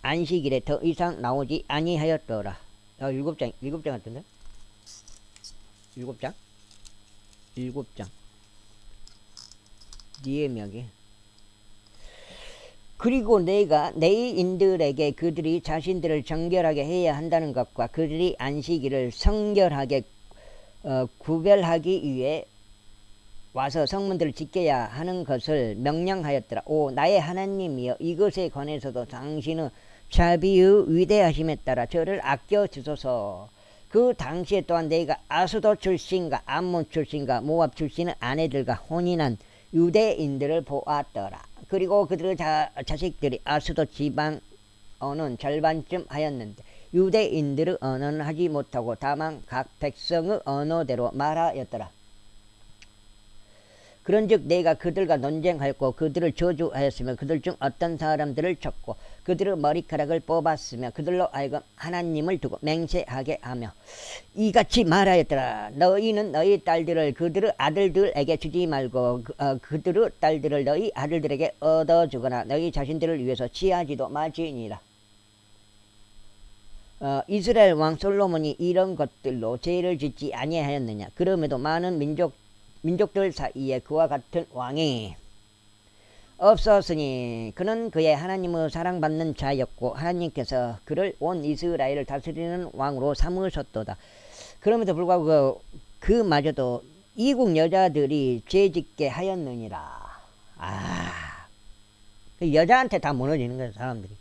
안식일에 더 이상 나오지 아니하였더라. 7장 같은데? 7장? 7장. 니에미야기. 그리고 내가 레위인들에게 그들이 자신들을 정결하게 해야 한다는 것과 그들이 안식일을 성결하게 구별하기 위해 와서 성문들을 지켜야 하는 것을 명령하였더라. 오 나의 하나님이여 이것에 관해서도 당신의 자비의 위대하심에 따라 저를 아껴 주소서. 그 당시에 또한 내가 아수도 출신과 암몬 출신과 모압 출신의 아내들과 혼인한 유대인들을 보았더라. 그리고 그들의 자식들이 아수도 지방 언어는 절반쯤 하였는데 유대인들의 언어는 하지 못하고 다만 각 백성의 언어대로 말하였더라. 그런즉 내가 그들과 논쟁하였고 그들을 저주하였으며 그들 중 어떤 사람들을 쳤고 그들의 머리카락을 뽑았으며 그들로 하여금 하나님을 두고 맹세하게 하며 이같이 말하였더라. 너희는 너희 딸들을 그들의 아들들에게 주지 말고 그들의 딸들을 너희 아들들에게 얻어주거나 너희 자신들을 위해서 취하지도 말지니라. 이스라엘 왕 솔로몬이 이런 것들로 죄를 짓지 아니하였느냐. 그럼에도 많은 민족들 사이에 그와 같은 왕이 없었으니 그는 그의 하나님의 사랑받는 자였고 하나님께서 그를 온 이스라엘을 다스리는 왕으로 삼으셨도다. 그럼에도 불구하고 그마저도 이국 여자들이 죄짓게 하였느니라. 그 여자한테 다 무너지는 거예요 사람들이.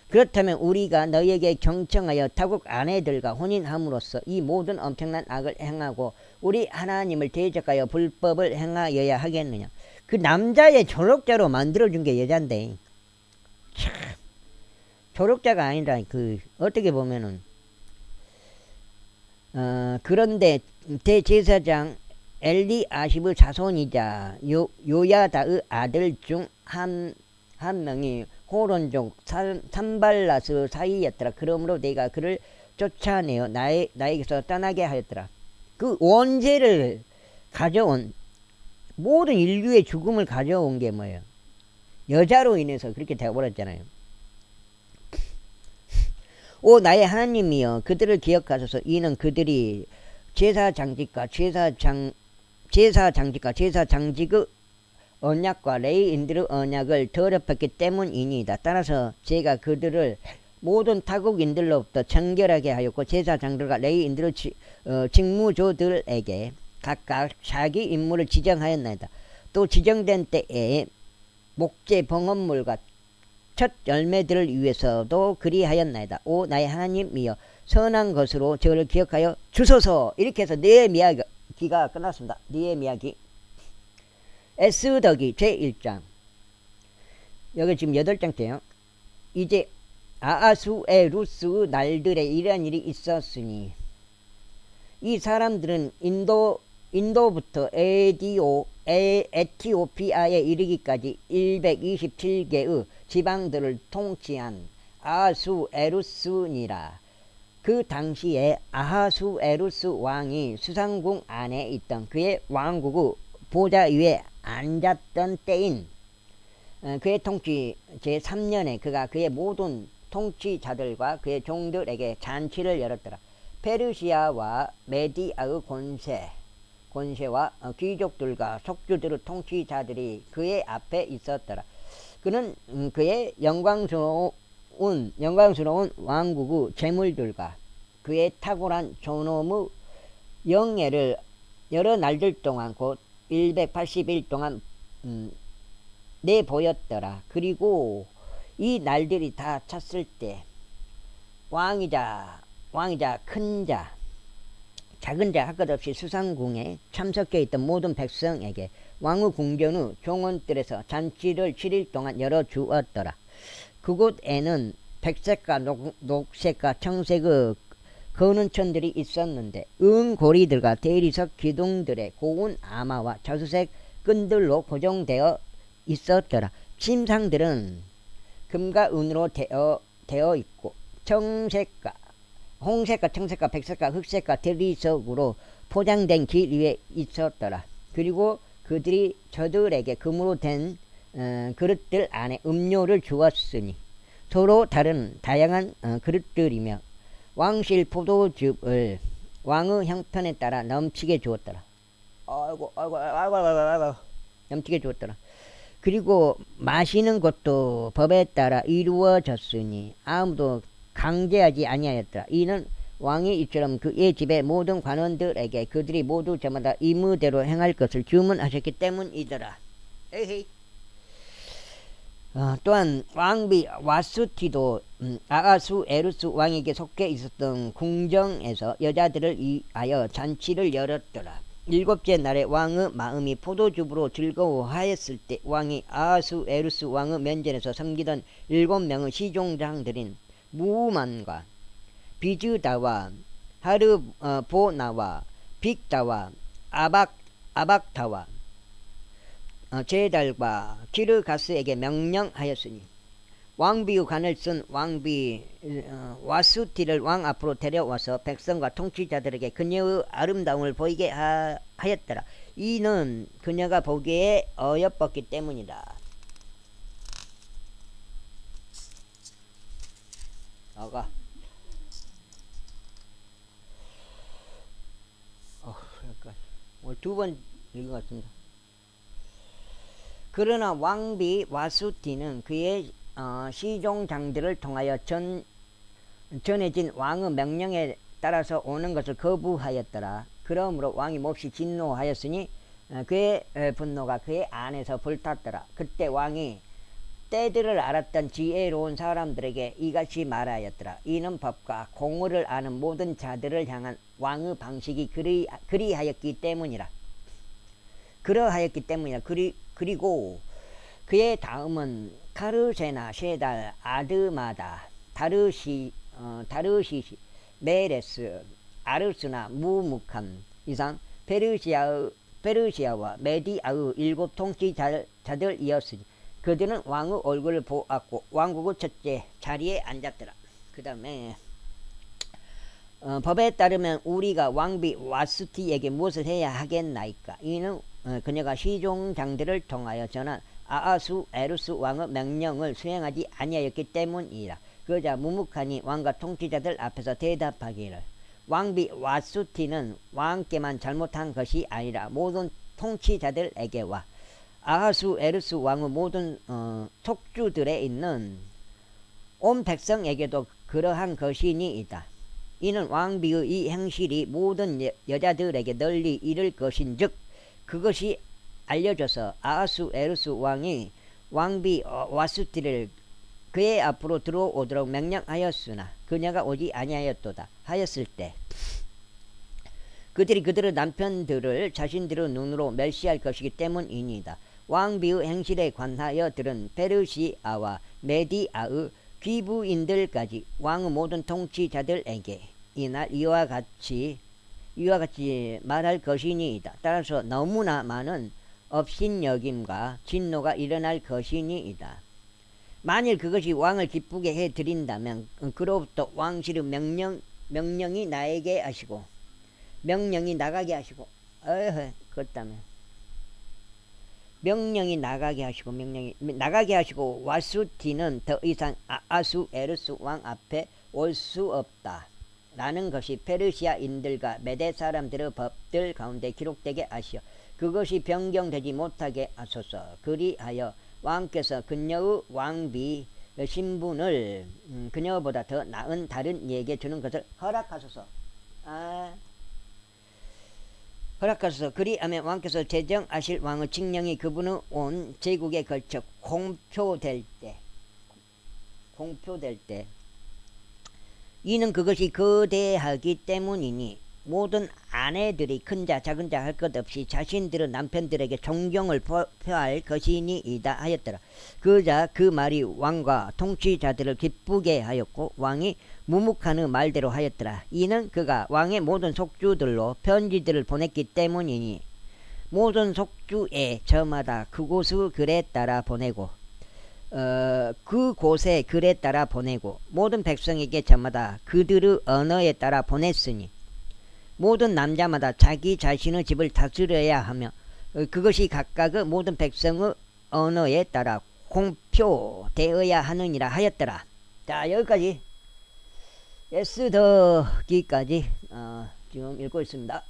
그렇다면 우리가 너희에게 경청하여 타국 아내들과 혼인함으로써 이 모든 엄청난 악을 행하고 우리 하나님을 대적하여 불법을 행하여야 하겠느냐. 그 남자의 조력자로 만들어준 게 여잔데 참 조력자가 아니라 그 어떻게 보면은 그런데 대제사장 엘리아십의 자손이자 요야다의 아들 중 한 명이 호론족 산발라스 사이였더라. 그러므로 내가 그를 쫓아내어 나에게서 떠나게 하였더라. 그 원죄를 가져온 모든 인류의 죽음을 가져온 게 뭐예요? 여자로 인해서 그렇게 되어버렸잖아요. 오 나의 하나님이여 그들을 기억하소서. 이는 그들이 제사장직과 제사장직의 언약과 레위인들의 언약을 더럽혔기 때문이니이다. 따라서 제가 그들을 모든 타국인들로부터 정결하게 하였고 제사장들과 레위인들의 직무조들에게 각각 자기 임무를 지정하였나이다. 또 지정된 때에 목재 봉헌물과 첫 열매들을 위해서도 그리하였나이다. 오 나의 하나님이여 선한 것으로 저를 기억하여 주소서. 이렇게 해서 느헤미야기가 끝났습니다. 느헤미야기 에스더기 제1장. 여기 지금 8장째요. 이제 아하수에루스 날들에 이러한 일이 있었으니 이 사람들은 인도부터 에티오피아에 이르기까지 127개의 지방들을 통치한 아하수에루스니라. 그 당시에 아하수에루스 왕이 수상궁 안에 있던 그의 왕국의 보좌 위에 앉았던 때인 그의 통치 제3년에 그가 그의 모든 통치자들과 그의 종들에게 잔치를 열었더라. 페르시아와 메디아의 권세와 귀족들과 속주들의 통치자들이 그의 앞에 있었더라. 그는 그의 영광스러운 왕국의 재물들과 그의 탁월한 존엄의 영예를 여러 날들 동안 곧 180일 동안 내보였더라. 그리고 이 날들이 다 찼을 때 왕이자 큰 자, 작은 자 할 것 없이 수상궁에 참석해 있던 모든 백성에게 왕의 궁전의 종원들에서 잔치를 7일 동안 열어주었더라. 그곳에는 백색과 녹색과 청색의 거는 천들이 있었는데 은고리들과 대리석 기둥들의 고운 아마와 자수색 끈들로 고정되어 있었더라. 침상들은 금과 은으로 되어 있고 홍색과 청색과 백색과 흑색과 대리석으로 포장된 길 위에 있었더라. 그리고 그들이 저들에게 금으로 된 그릇들 안에 음료를 주었으니 서로 다른 다양한 그릇들이며 왕실 포도즙을 왕의 형편에 따라 넘치게 주었더라. 아이고 넘치게 주었더라. 그리고 마시는 것도 법에 따라 이루어졌으니 아무도 강제하지 아니하였더라. 이는 왕이 이처럼 그의 집의 모든 관원들에게 그들이 모두 저마다 임의대로 행할 것을 주문하셨기 때문이더라. 에헤이. 또한 왕비 와수티도 아하수에루스 왕에게 속해 있었던 궁정에서 여자들을 위하여 잔치를 열었더라. 7째 날에 왕의 마음이 포도즙으로 즐거워하였을 때 왕이 아하수에루스 왕의 면전에서 섬기던 7명의 시종장들인 무만과 비즈다와 하르보나와 빅다와 아박타와 제달과 키르가스에게 명령하였으니 왕비의 관을 쓴 왕비 와수티를 왕 앞으로 데려와서 백성과 통치자들에게 그녀의 아름다움을 보이게 하였더라. 이는 그녀가 보기에 어여뻤기 때문이다. 나가. 오늘 2번 읽은 것 같습니다. 그러나 왕비 와수티는 그의 시종장들을 통하여 전해진 왕의 명령에 따라서 오는 것을 거부하였더라. 그러므로 왕이 몹시 진노하였으니 그의 분노가 그의 안에서 불탔더라. 그때 왕이 때들을 알았던 지혜로운 사람들에게 이같이 말하였더라. 이는 법과 공의를 아는 모든 자들을 향한 왕의 방식이 그리하였기 때문이라. 그리고 그의 다음은 카르세나, 셰달, 아드마다, 다르시시, 메레스, 아르스나, 무묵함 이상 페르시아와 메디아의 7 통치자들이었으니 그들은 왕의 얼굴을 보았고 왕국의 첫째 자리에 앉았더라. 그 다음에 법에 따르면 우리가 왕비 와스티에게 무엇을 해야 하겠나이까? 이는 그녀가 시종장들을 통하여 전한 아하수에루스 왕의 명령을 수행하지 아니하였기 때문이라. 그러자 무묵하니 왕과 통치자들 앞에서 대답하기를 왕비 와수티는 왕께만 잘못한 것이 아니라 모든 통치자들에게와 아하수에루스 왕의 모든 속주들에 있는 온 백성에게도 그러한 것이니이다. 이는 왕비의 이 행실이 모든 여자들에게 널리 이를 것인즉 그것이 알려져서 아하수에루스 왕이 왕비 와수티를 그의 앞으로 들어오도록 명령하였으나 그녀가 오지 아니하였도다 하였을 때 그들이 그들의 남편들을 자신들의 눈으로 멸시할 것이기 때문이니이다. 왕비의 행실에 관하여 들은 페르시아와 메디아의 귀부인들까지 왕의 모든 통치자들에게 이날 이와 같이 말할 것이니이다. 따라서 너무나 많은 업신여김과 진노가 일어날 것이니이다. 만일 그것이 왕을 기쁘게 해드린다면 그로부터 왕실의 명령이 나에게 하시고 명령이 나가게 하시고 그렇다면 명령이 나가게 하시고 와수티는 더 이상 아하수에루스 왕 앞에 올 수 없다. 라는 것이 페르시아인들과 메대 사람들의 법들 가운데 기록되게 하시어 그것이 변경되지 못하게 하소서. 그리하여 왕께서 그녀의 왕비 신분을 그녀보다 더 나은 다른 이에게 주는 것을 허락하소서. 허락하소서. 그리하면 왕께서 제정하실 왕의 칙령이 그분의 온 제국에 걸쳐 공표될 때 이는 그것이 거대하기 때문이니 모든 아내들이 큰 자 작은 자 할 것 없이 자신들의 남편들에게 존경을 표할 것이니이다 하였더라. 그 말이 왕과 통치자들을 기쁘게 하였고 왕이 무묵한의 말대로 하였더라. 이는 그가 왕의 모든 속주들로 편지들을 보냈기 때문이니 모든 속주에 저마다 그곳의 글에 따라 보내고 그곳에 글에 따라 보내고 모든 백성에게 저마다 그들의 언어에 따라 보냈으니 모든 남자마다 자기 자신의 집을 다스려야 하며 그것이 각각의 모든 백성의 언어에 따라 공표되어야 하느니라 하였더라. 자, 여기까지 에스더기까지 지금 읽고 있습니다.